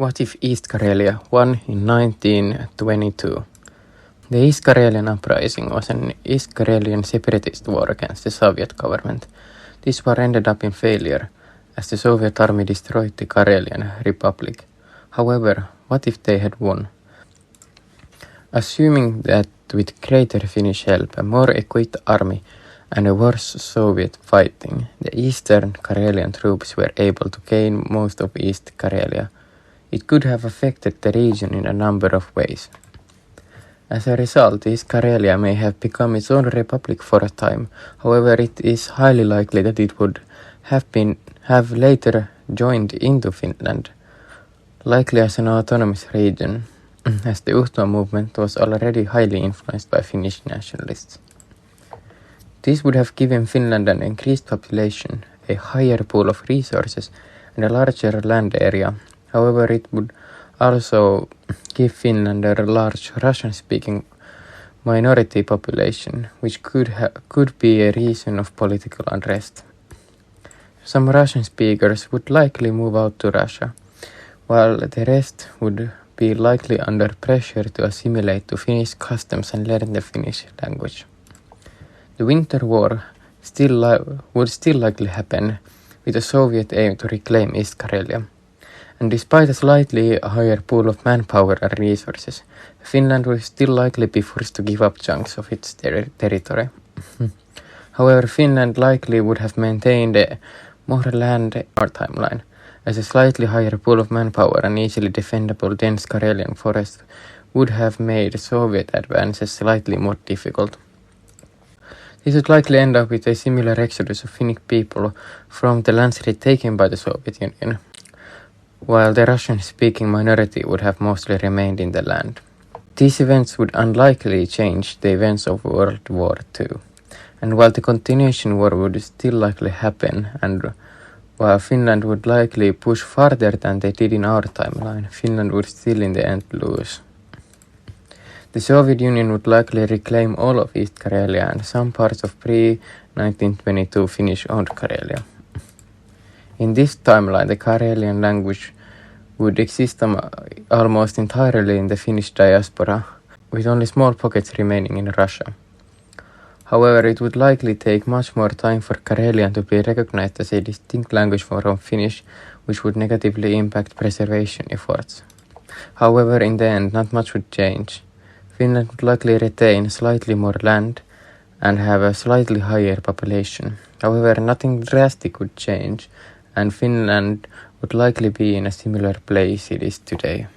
What if East Karelia won in 1922? The East Karelian uprising was an East Karelian separatist war against the Soviet government. This war ended up in failure, as the Soviet army destroyed the Karelian Republic. However, what if they had won? Assuming that with greater Finnish help, a more equipped army, and a worse Soviet fighting, the Eastern Karelian troops were able to gain most of East Karelia. It could have affected the region in a number of ways. As a result, East Karelia may have become its own republic for a time. However, it is highly likely that it would have later joined into Finland, likely as an autonomous region, as the Uhto movement was already highly influenced by Finnish nationalists. This would have given Finland an increased population, a higher pool of resources, and a larger land area. However, it would also give Finland a large Russian-speaking minority population, which could be a reason of political unrest. Some Russian speakers would likely move out to Russia, while the rest would be likely under pressure to assimilate to Finnish customs and learn the Finnish language. The Winter War would still likely happen, with a Soviet aim to reclaim East Karelia. And despite a slightly higher pool of manpower and resources, Finland would still likely be forced to give up chunks of its territory. However, Finland likely would have maintained more land in our timeline, as a slightly higher pool of manpower and easily defendable dense Karelian forest would have made Soviet advances slightly more difficult. This would likely end up with a similar exodus of Finnic people from the lands retaken by the Soviet Union, while the Russian-speaking minority would have mostly remained in the land. These events would unlikely change the events of World War II, and while the continuation war would still likely happen, and while Finland would likely push farther than they did in our timeline, Finland would still in the end lose. The Soviet Union would likely reclaim all of East Karelia and some parts of pre-1922 Finnish-owned Karelia. In this timeline, the Karelian language would exist almost entirely in the Finnish diaspora, with only small pockets remaining in Russia. However, it would likely take much more time for Karelian to be recognized as a distinct language from Finnish, which would negatively impact preservation efforts. However, in the end, not much would change. Finland would likely retain slightly more land and have a slightly higher population. However, nothing drastic would change, and Finland would likely be in a similar place it is today.